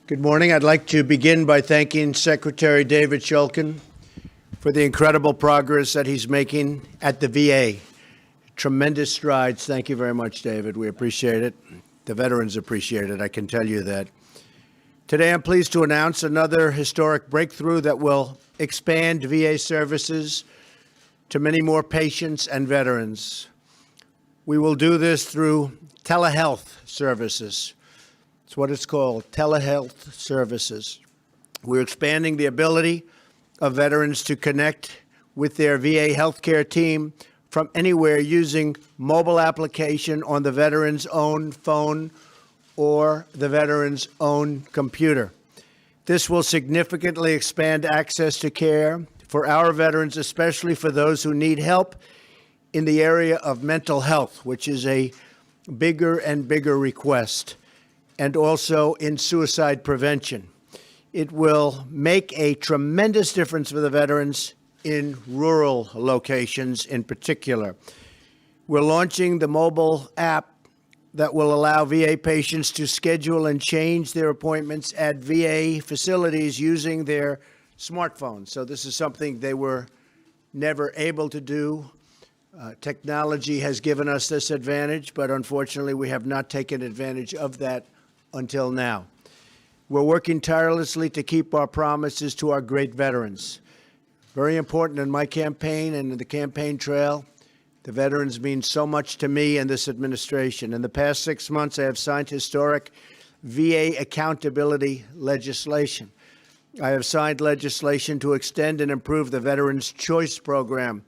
Good morning. I'd like to begin by thanking Secretary David Shulkin for the incredible progress that he's making at the VA. Tremendous strides. Thank you very much, David. We appreciate it. The veterans appreciate it, I can tell you that. Today, I'm pleased to announce another historic breakthrough that will expand VA services to many more patients and veterans. We will do this through telehealth services. It's what it's called, telehealth services. We're expanding the ability of veterans to connect with their VA healthcare team from anywhere using mobile application on the veteran's own phone or the veteran's own computer. This will significantly expand access to care for our veterans, especially for those who need help in the area of mental health, which is a bigger and bigger request, and also in suicide prevention. It will make a tremendous difference for the veterans in rural locations in particular. We're launching the mobile app that will allow VA patients to schedule and change their appointments at VA facilities using their smartphones. So this is something they were never able to do. Technology has given us this advantage, but unfortunately we have not taken advantage of that until now. We're working tirelessly to keep our promises to our great veterans. Very important in my campaign and in the campaign trail. The veterans mean so much to me and this administration. In the past 6 months, I have signed historic VA accountability legislation. I have signed legislation to extend and improve the Veterans Choice Program.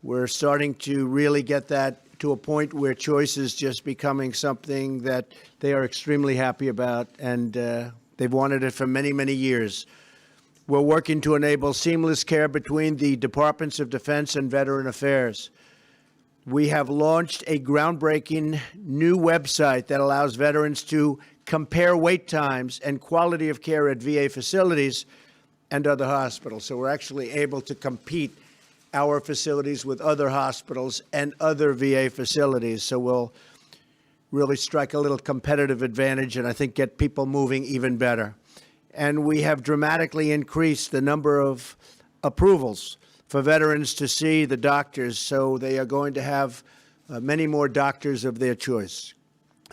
We're starting to really get that to a point where choice is just becoming something that they are extremely happy about, and they've wanted it for many, many years. We're working to enable seamless care between the Departments of Defense and Veteran Affairs. We have launched a groundbreaking new website that allows veterans to compare wait times and quality of care at VA facilities and other hospitals. So we're actually able to compete our facilities with other hospitals and other VA facilities. So we'll really strike a little competitive advantage and I think get people moving even better. And we have dramatically increased the number of approvals for veterans to see the doctors, so they are going to have many more doctors of their choice.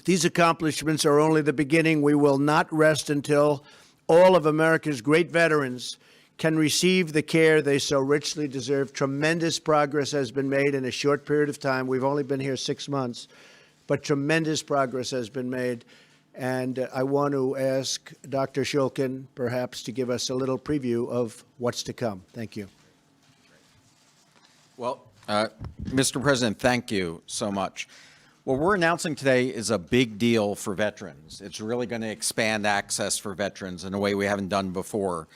These accomplishments are only the beginning. We will not rest until all of America's great veterans can receive the care they so richly deserve. Tremendous progress has been made in a short period of time. We've only been here 6 months, but tremendous progress has been made. And I want to ask Dr. Shulkin perhaps to give us a little preview of what's to come. Thank you. Well, Mr. President, thank you so much. What we're announcing today is a big deal for veterans. It's really going to expand access for veterans in a way we haven't done before.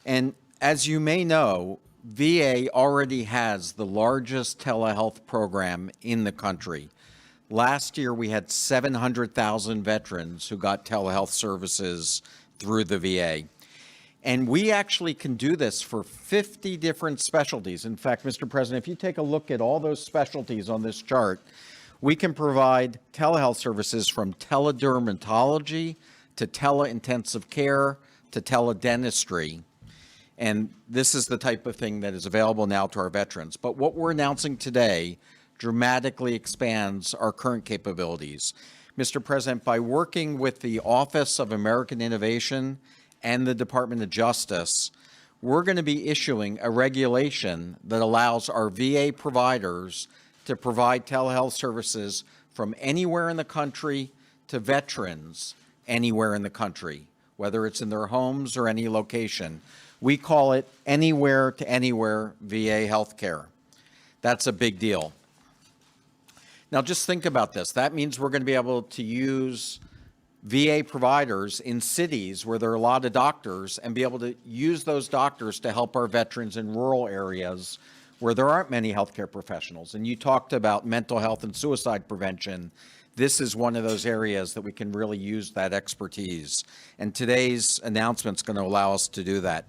And as you may know, VA already has the largest telehealth program in the country. Last year, we had 700,000 veterans who got telehealth services through the VA. And we actually can do this for 50 different specialties. In fact, Mr. President, if you take a look at all those specialties on this chart, we can provide telehealth services from teledermatology to teleintensive care to teledentistry. And this is the type of thing that is available now to our veterans. But what we're announcing today dramatically expands our current capabilities. Mr. President, by working with the Office of American Innovation and the Department of Justice, we're going to be issuing a regulation that allows our VA providers to provide telehealth services from anywhere in the country to veterans anywhere in the country, whether it's in their homes or any location. We call it anywhere to anywhere VA healthcare. That's a big deal. Now just think about this. That means we're going to be able to use VA providers in cities where there are a lot of doctors and be able to use those doctors to help our veterans in rural areas where there aren't many healthcare professionals. And you talked about mental health and suicide prevention. This is one of those areas that we can really use that expertise. And today's announcement is going to allow us to do that.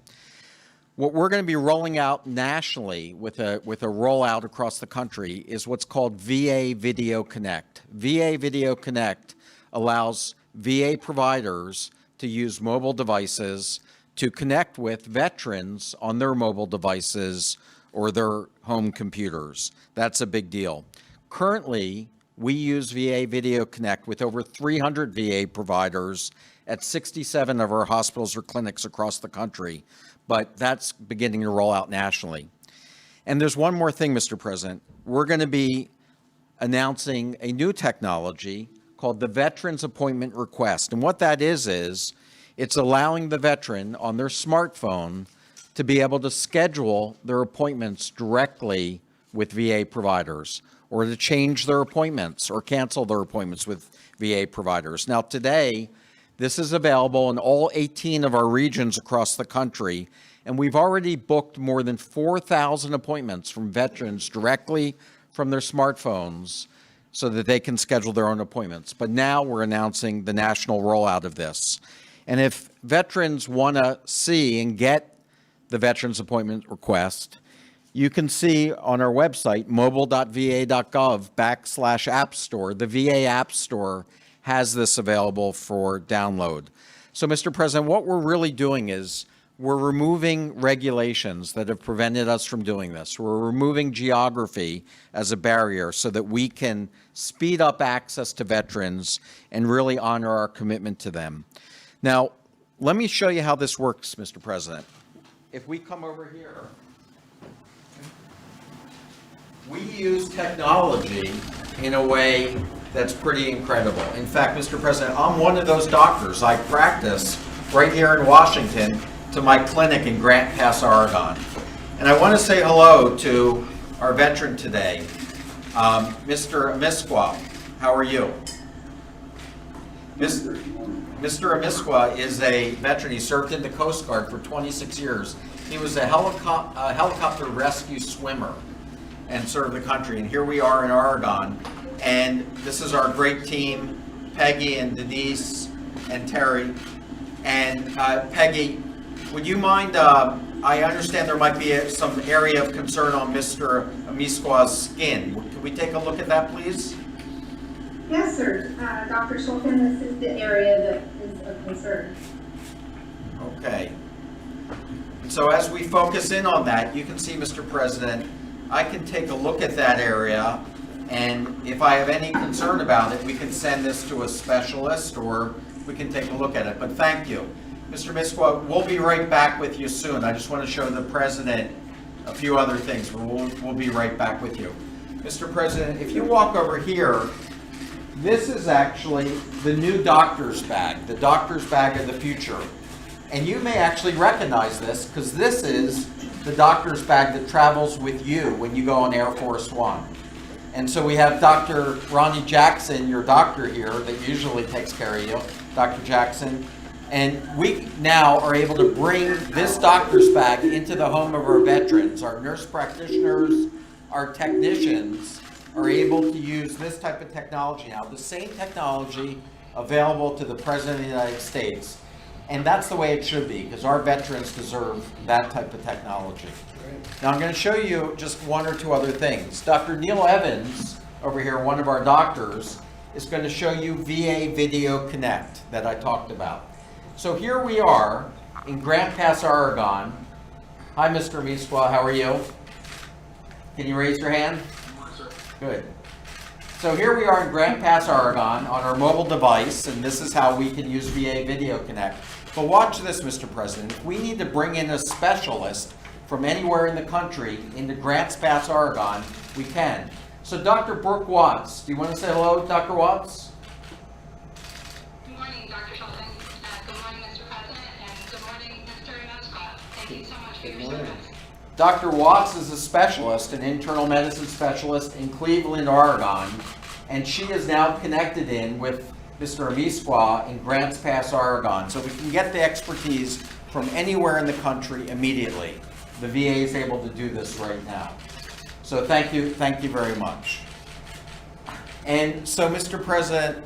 What we're going to be rolling out nationally with a rollout across the country is what's called VA Video Connect. VA Video Connect allows VA providers to use mobile devices to connect with veterans on their mobile devices or their home computers. That's a big deal. Currently, we use VA Video Connect with over 300 VA providers at 67 of our hospitals or clinics across the country, but that's beginning to roll out nationally. And there's one more thing, Mr. President. We're going to be announcing a new technology called the Veterans Appointment Request. And what that is it's allowing the veteran on their smartphone to be able to schedule their appointments directly with VA providers, or to change their appointments or cancel their appointments with VA providers. Now today, this is available in all 18 of our regions across the country, and we've already booked more than 4,000 appointments from veterans directly from their smartphones so that they can schedule their own appointments. But now we're announcing the national rollout of this. And if veterans want to see and get the Veterans Appointment Request, you can see on our website, mobile.va.gov/App Store, the VA App Store has this available for download. So, Mr. President, what we're really doing is we're removing regulations that have prevented us from doing this. We're removing geography as a barrier so that we can speed up access to veterans and really honor our commitment to them. Now, let me show you how this works, Mr. President. If we come over here, we use technology in a way that's pretty incredible. In fact, Mr. President, I'm one of those doctors. I practice right here in Washington to my clinic in Grant Pass, Oregon. And I want to say hello to our veteran today, Mr. Amiskwa. How are you? Mr. Amiskwa is a veteran. He served in the Coast Guard for 26 years. He was a helicopter rescue swimmer and served the country. And here we are in Oregon. And this is our great team, Peggy and Denise and Terry. And Peggy, would you mind, I understand there might be some area of concern on Mr. Amiskwa's skin. Could we take a look at that, please? Yes, sir. Dr. Shulkin, this is the area that is of concern. Okay. So as we focus in on that, you can see, Mr. President, I can take a look at that area, and if I have any concern about it, we can send this to a specialist or we can take a look at it. But thank you. Mr. Amiskwa, we'll be right back with you soon. I just want to show the President a few other things, but we'll be right back with you. Mr. President, if you walk over here, this is actually the new doctor's bag, the doctor's bag of the future. And you may actually recognize this because this is the doctor's bag that travels with you when you go on Air Force One. And so we have Dr. Ronnie Jackson, your doctor here, that usually takes care of you, Dr. Jackson. And we now are able to bring this doctor's bag into the home of our veterans. Our nurse practitioners, our technicians are able to use this type of technology now, the same technology available to the President of the United States. And that's the way it should be, because our veterans deserve that type of technology. Now I'm going to show you just one or two other things. Dr. Neil Evans, over here, one of our doctors, is going to show you VA Video Connect that I talked about. So here we are in Grant Pass, Oregon. Hi, Mr. Amiskwa, how are you? Can you raise your hand? Good. So here we are in Grant Pass, Oregon on our mobile device, and this is how we can use VA Video Connect. But watch this, Mr. President. If we need to bring in a specialist from anywhere in the country into Grants Pass, Oregon, we can. So Dr. Brooke Watts, do you want to say hello, Dr. Watts? Good morning, Dr. Shulkin. Good morning, Mr. President, and good morning, Mr. Amiskwa. Thank you so much for your service. Dr. Watts is a specialist, an internal medicine specialist in Cleveland, Oregon, and she is now connected in with Mr. Amiskwa in Grants Pass, Oregon, so we can get the expertise from anywhere in the country immediately. The VA is able to do this right now. So thank you very much. And so, Mr. President,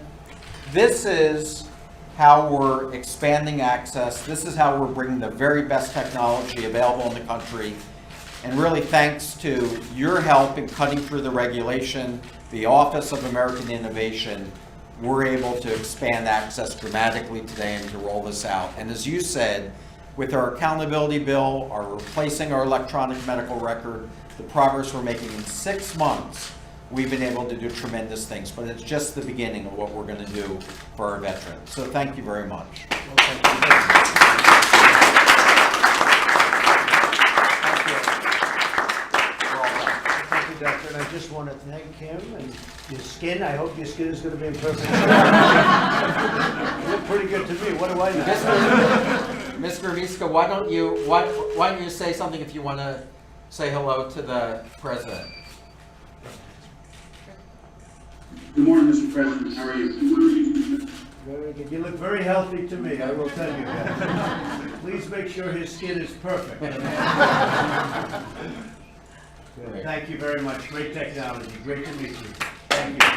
this is how we're expanding access. This is how we're bringing the very best technology available in the country. And really thanks to your help in cutting through the regulation, the Office of American Innovation, we're able to expand access dramatically today and to roll this out. And as you said, with our accountability bill, our replacing our electronic medical record, the progress we're making in 6 months, we've been able to do tremendous things. But it's just the beginning of what we're going to do for our veterans. So thank you very much. Thank you, Doctor. And I just want to thank him and your skin. I hope your skin is going to be in perfect shape. You look pretty good to me. What do I know? Mr. Miska, why don't you say something if you want to say hello to the president? Good morning, Mr. President. How are you? Very good. You look very healthy to me, I will tell you that. Please make sure his skin is perfect. Good. Thank you very much. Great technology. Great to meet you. Thank you.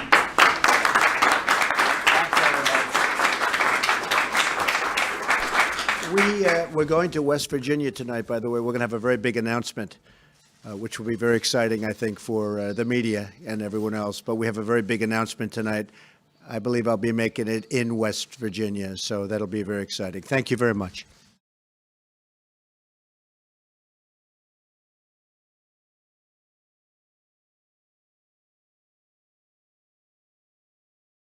We're going to West Virginia tonight, by the way. We're going to have a very big announcement, which will be very exciting, I think, for the media and everyone else. But we have a very big announcement tonight. I believe I'll be making it in West Virginia, so that'll be very exciting. Thank you very much.